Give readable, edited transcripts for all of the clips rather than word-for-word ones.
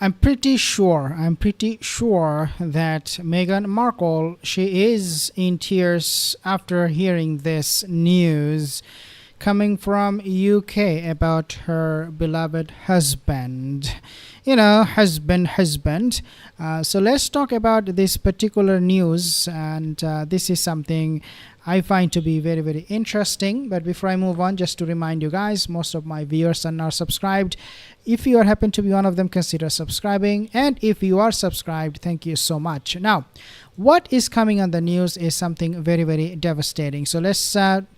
I'm pretty sure that Meghan Markle, she is in tears after hearing this news coming from UK about her beloved husband. Husband. So let's talk about this particular news, and this is something I find to be very, very interesting. But before I move on, just to remind you guys, most of my viewers are not subscribed. If you happen to be one of them, consider subscribing. And if you are subscribed, thank you so much. Now, what is coming on the news is something very, very devastating. So let's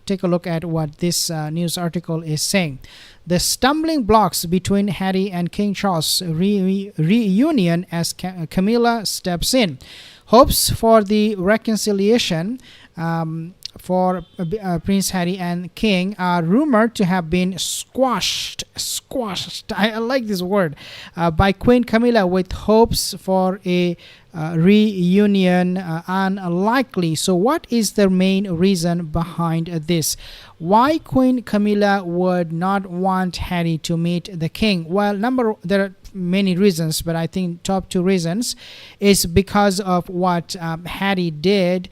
take a look at what this news article is saying. The stumbling blocks between Harry and King Charles reunion as Camila steps in. Hopes for the reconciliation for Prince Harry and King are rumored to have been squashed. I like this word, by Queen Camilla, with hopes for a reunion unlikely. So what is the main reason behind this? Why Queen Camilla would not want Harry to meet the king? Well, there are many reasons, but I think top two reasons is because of what Harry did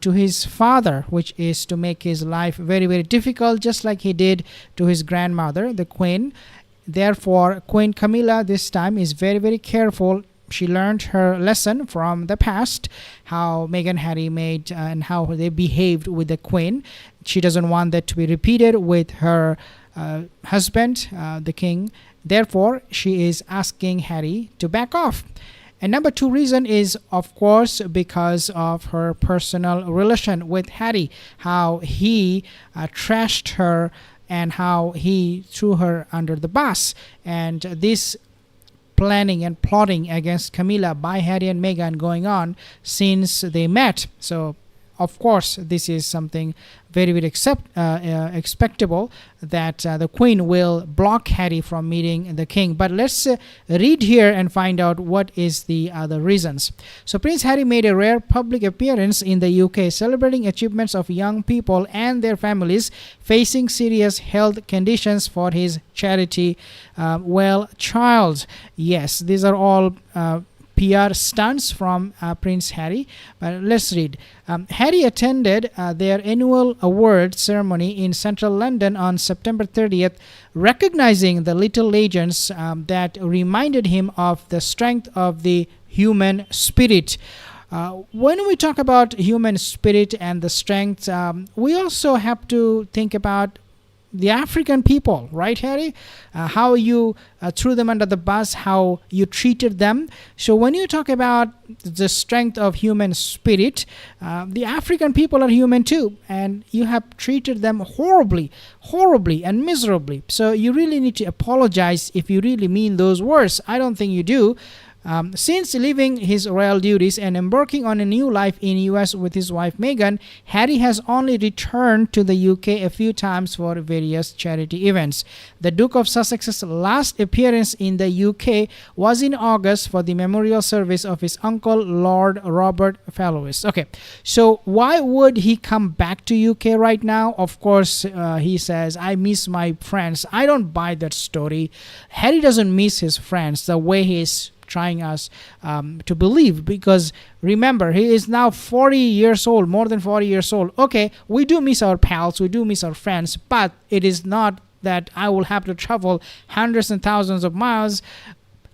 to his father, which is to make his life very, very difficult, just like he did to his grandmother, the queen. Therefore, Queen Camilla this time is very, very careful. She learned her lesson from the past, how Meghan Harry made and how they behaved with the queen. She doesn't want that to be repeated with her husband, the king. Therefore, she is asking Harry to back off. And number two reason is, of course, because of her personal relation with Harry, how he trashed her and how he threw her under the bus. And this planning and plotting against Camilla by Harry and Meghan going on since they met. So, of course, this is something very, very expectable that the Queen will block Harry from meeting the King. But let's read here and find out what is the other reasons. So Prince Harry made a rare public appearance in the UK, celebrating achievements of young people and their families facing serious health conditions for his charity, Well Child. Yes, these are all PR stunts from Prince Harry. But let's read. Harry attended their annual award ceremony in central London on September 30th, recognizing the little legends that reminded him of the strength of the human spirit. When we talk about human spirit and the strength, we also have to think about the African people, right, Harry? How you threw them under the bus, how you treated them. So when you talk about the strength of human spirit, the African people are human too, and you have treated them horribly and miserably. So you really need to apologize if you really mean those words. I don't think you do. Since leaving his royal duties and embarking on a new life in US with his wife Meghan, Harry has only returned to the UK a few times for various charity events. The Duke of Sussex's last appearance in the UK was in August for the memorial service of his uncle Lord Robert Fallows. Okay, so why would he come back to UK right now? Of course, he says, I miss my friends. I don't buy that story. Harry doesn't miss his friends the way he is trying us to believe, because remember, he is now 40 years old, more than 40 years old. Okay, we do miss our pals, we do miss our friends, but it is not that I will have to travel hundreds and thousands of miles,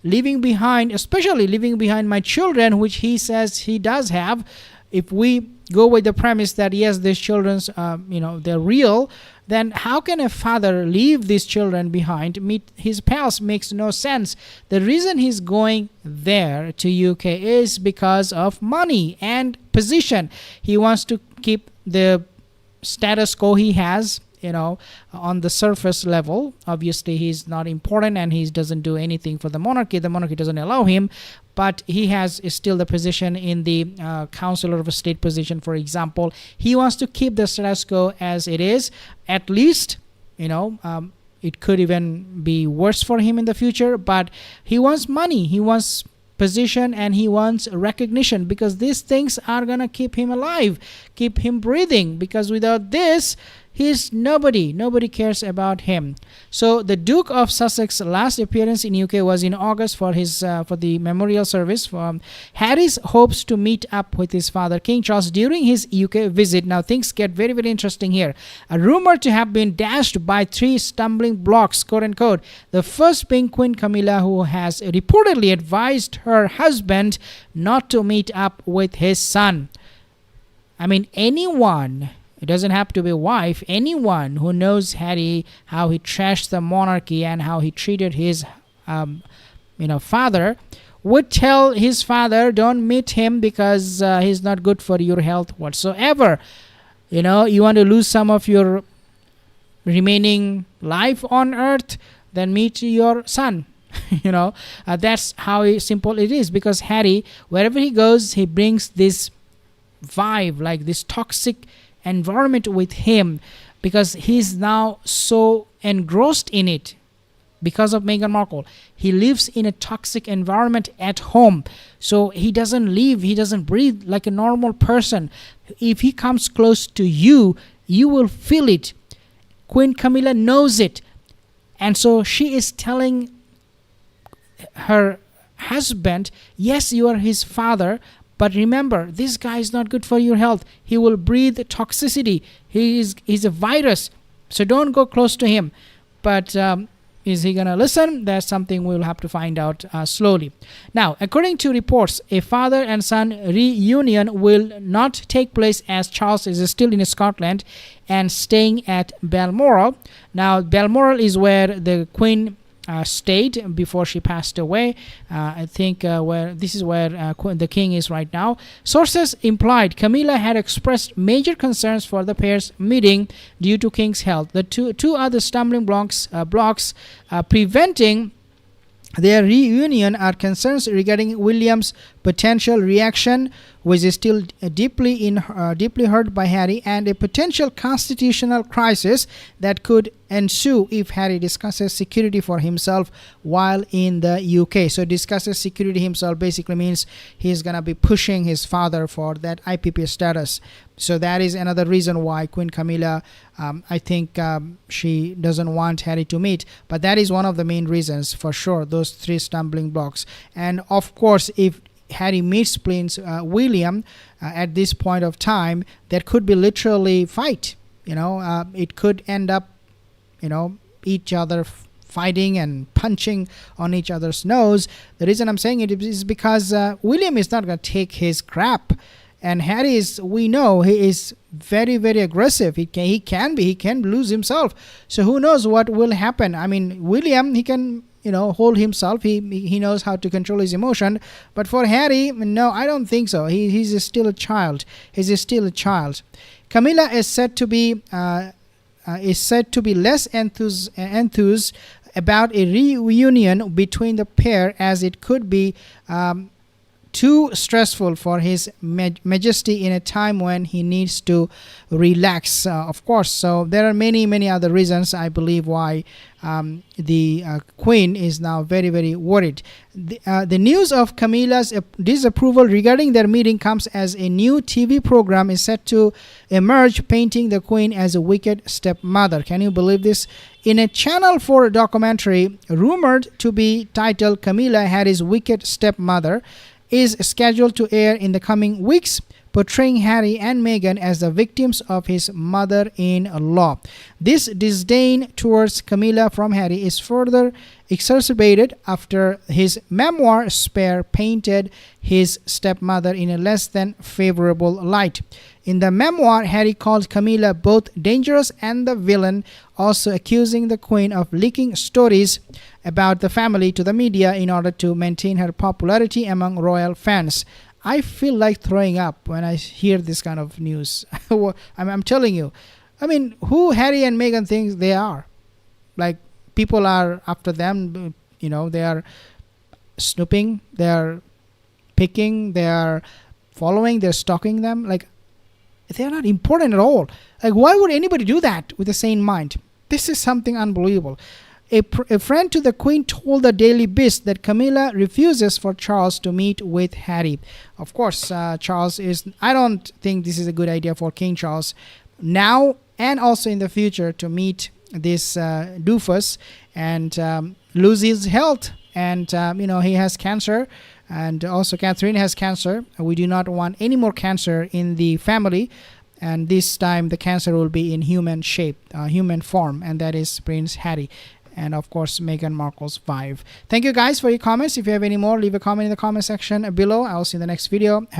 especially leaving behind my children, which he says he does have. If we go with the premise that yes, these children's they're real, then how can a father leave these children behind, meet his pals? Makes no sense. The reason he's going there to UK is because of money and position. He wants to keep the status quo he has, on the surface level. Obviously, he's not important and he doesn't do anything for the monarchy. The monarchy doesn't allow him, but he has still the position in the Counselor of State position, for example. He wants to keep the status quo as it is. At least, it could even be worse for him in the future, but he wants money. He wants position and he wants recognition, because these things are going to keep him alive, keep him breathing, because without this, He's nobody. Nobody cares about him. So the Duke of Sussex's last appearance in UK was in August for his for the memorial service. Harry's hopes to meet up with his father, King Charles, during his UK visit. Now things get very, very interesting here. A rumor to have been dashed by 3 stumbling blocks, quote unquote. The first being Queen Camila, who has reportedly advised her husband not to meet up with his son. I mean, anyone, it doesn't have to be a wife, anyone who knows Harry, how he trashed the monarchy and how he treated his father, would tell his father, don't meet him because he's not good for your health whatsoever. You want to lose some of your remaining life on earth, then meet your son. That's how simple it is, because Harry, wherever he goes, he brings this vibe, like this toxic environment with him, because he's now so engrossed in it because of Meghan Markle. He lives in a toxic environment at home, so he doesn't live, he doesn't breathe like a normal person. If he comes close to you, you will feel it. Queen Camilla knows it, and so she is telling her husband, yes, you are his father, but remember, this guy is not good for your health. He will breathe toxicity. He's a virus. So don't go close to him. But is he going to listen? That's something we'll have to find out slowly. Now, according to reports, a father and son reunion will not take place as Charles is still in Scotland and staying at Balmoral. Now, Balmoral is where the Queen stayed before she passed away. I think where the king is right now. Sources implied Camilla had expressed major concerns for the pair's meeting due to king's health. The two other stumbling blocks preventing their reunion are concerns regarding William's potential reaction, which is still deeply hurt by Harry, and a potential constitutional crisis that could ensue if Harry discusses security for himself while in the UK. So discusses security himself basically means he's going to be pushing his father for that IPP status. So that is another reason why Queen Camilla, I think she doesn't want Harry to meet. But that is one of the main reasons for sure, those 3 stumbling blocks. And of course, if Harry meets Prince William at this point of time, that could be literally fight. It could end up, each other fighting and punching on each other's nose. The reason I'm saying it is because William is not going to take his crap. And Harry is, we know, he is very, very aggressive. He can lose himself. So who knows what will happen? I mean, William, he can, hold himself. He knows how to control his emotion. But for Harry, no, I don't think so. He's still a child. Camilla is said to be less enthused about a reunion between the pair, as it could be too stressful for his majesty in a time when he needs to relax, of course. So there are many other reasons, I believe, why the Queen is now very, very worried. The news of Camilla's disapproval regarding their meeting comes as a new TV program is set to emerge, painting the Queen as a wicked stepmother. Can you believe this? In a Channel 4 documentary rumored to be titled Camilla Harry's Wicked Stepmother, is scheduled to air in the coming weeks, portraying Harry and Meghan as the victims of his mother-in-law. This disdain towards Camilla from Harry is further exacerbated after his memoir Spare painted his stepmother in a less than favorable light. In the memoir, Harry called Camilla both dangerous and the villain, also accusing the Queen of leaking stories about the family to the media in order to maintain her popularity among royal fans. I feel like throwing up when I hear this kind of news. I'm telling you. I mean, who Harry and Meghan think they are? Like, people are after them, they are snooping, they are picking, they are following, they're stalking them. Like, they are not important at all. Like, why would anybody do that with a sane mind? This is something unbelievable. A friend to the Queen told the Daily Beast that Camilla refuses for Charles to meet with Harry. Of course, Charles is... I don't think this is a good idea for King Charles. Now, and also in the future to meet this doofus and lose his health. And he has cancer, and also Catherine has cancer. We do not want any more cancer in the family, and this time the cancer will be in human shape, human form, and that is Prince Harry and of course Meghan Markle's wife. Thank you guys for your comments. If you have any more, leave a comment in the comment section below. I'll see you in the next video.